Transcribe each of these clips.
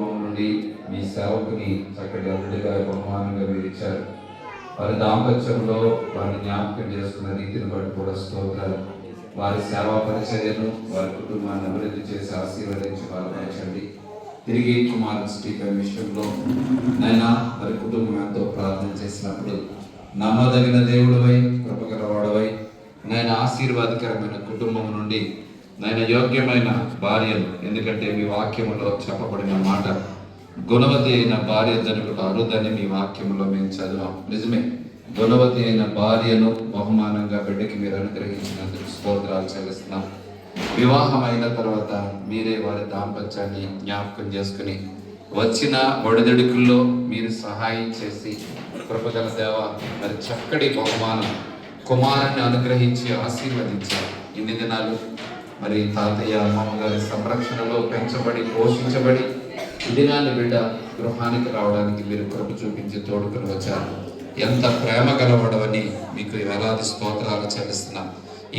నుండి మీ సేవకుని చక్కటి అల్లుడిగా బహుమానంగా మీరు ఇచ్చారు. వారి దాంపత్యంలో వారిని జ్ఞాపకం చేసుకున్న రీతిని బట్టి కూడా స్తోత్రాలు. వారి సేవా పరిచర్యను, వారి కుటుంబాన్ని అభివృద్ధి చేసి ఆశీర్వదించి బలపరచండి. తిరిగి కుమారుడు స్టీఫెన్ విషయంలో నైనా వారి కుటుంబం ఎంతో ప్రార్థన చేసినప్పుడు నమ్మదగిన దేవుడివై, కృపగలవాడవై, నేను ఆశీర్వాదకరమైన కుటుంబం నుండి నేను యోగ్యమైన భార్యను, ఎందుకంటే మీ వాక్యములో చెప్పబడిన మాట గుణవతి అయిన భార్య దొరుకుట అరుదని మీ వాక్యంలో మేము చదివాం. నిజమే, గుణవతి అయిన భార్యను బహుమానంగా బిడ్డకి మీరు అనుగ్రహించినందుకు స్తోత్రాలు చెల్లిస్తున్నాం. వివాహం అయిన తర్వాత మీరే వారి దాంపత్యాన్ని జ్ఞాపకం చేసుకుని వచ్చిన ఒడిదుడుకుల్లో మీరు సహాయం చేసి కృపగల దేవ మరి చక్కటి బహుమానం కుమారుని అనుగ్రహించి ఆశీర్వదించారు. ఇన్ని దినాలు మరి తాతయ్య అమ్మమ్మ గారి సంరక్షణలో పెంచబడి పోషించబడి ఈ దినాన్ని బిడ్డ గృహానికి రావడానికి మీరు కృప చూపించి తోడుకుని వచ్చారు. ఎంత ప్రేమ గలవడవని మీకు వేలాది స్తోత్రాలు చెల్లిస్తున్నాం.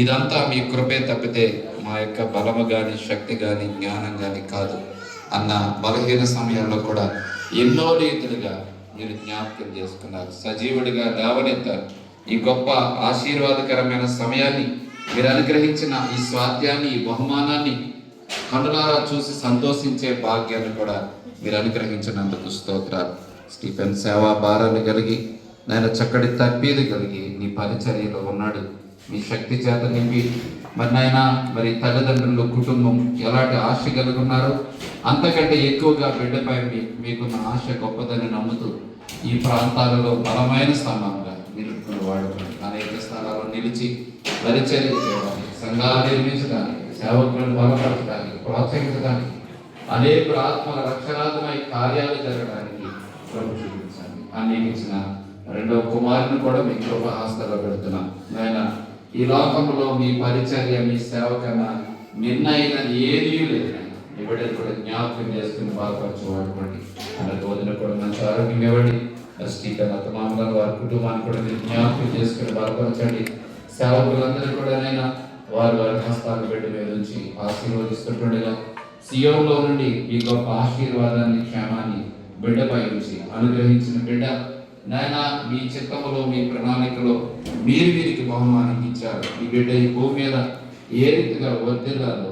ఇదంతా మీ కృపే తప్పితే మా యొక్క బలము కానీ, శక్తి కానీ, జ్ఞానం కానీ కాదు అన్న బలహీన సమయాల్లో కూడా ఎన్నో రీతులుగా మీరు జ్ఞాపకం చేసుకున్నారు. సజీవుడిగా లేవనెత్తారు. ఈ గొప్ప ఆశీర్వాదకరమైన సమయాన్ని మీరు అనుగ్రహించిన ఈ స్వాధ్యాన్ని, ఈ బహుమానాన్ని కనులారా చూసి సంతోషించే భాగ్యాన్ని కూడా మీరు అనుగ్రహించినందుకు స్తోత్రాలు. స్టీఫెన్ సేవా భారాన్ని కలిగి నేను చక్కటి తర్బీదు కలిగి నీ పరిచర్యలో ఉన్నాడు. మీ శక్తి చేత నింపి మరి నాయన మరి తల్లిదండ్రులు, కుటుంబం ఎలాంటి ఆశ కలిగి ఉన్నారో అంతకంటే ఎక్కువగా బిడ్డపై మీకున్న ఆశ గొప్పదని నమ్ముతూ ఈ ప్రాంతాలలో బలమైన స్థానంగా మీరు వాడుకోండి. అనేక స్థలాల్లో నిలిచి పరిచర్య చేయడానికి, సంఘాలు నిర్మించడానికి, సేవకులను బలపరచడానికి, ప్రోత్సహించడానికి, అనేక ఆత్మల రక్షణాత్మక కార్యాలు జరగడానికి ప్రభు చూపించండి. అన్నించిన రెండవ కుమారుని కూడా మీ కృప హస్తాల్లో పెడుతున్నాం. ఆయన ఈ లోకంలో మీ పరిచర్య, మీ సేవ కన్నా నిన్నైన ఏదీ లేదు. ఇవ్వడం కూడా జ్ఞాపకం చేసుకుని బాధపరచు వాడుకోండి. అలా రోజున కూడా మంచి ఆరోగ్యం ఇవ్వండి. స్టీఫెన్ అత్తమామల వారి కుటుంబాన్ని కూడా మీరు జ్ఞాపకం చేసుకుని బాధపరచండి. సేవకులందరూ కూడా నైనా వారి హస్తాలు బిడ్డ మీద నుంచి ఆశీర్వదిస్తుండగా సియోన్లో నుండి ఈ గొప్ప ఆశీర్వాదాన్ని, క్షేమాన్ని బిడ్డపై నుంచి అనుగ్రహించిన బిడ్డ నాయన మీ చిత్తములో, మీ ప్రణాళికలో మీరు వీరికి బహుమానం ఇచ్చారు. ఈ బిడ్డ ఈ భూమి మీద ఏ రీతిగా వర్ధిల్లాలో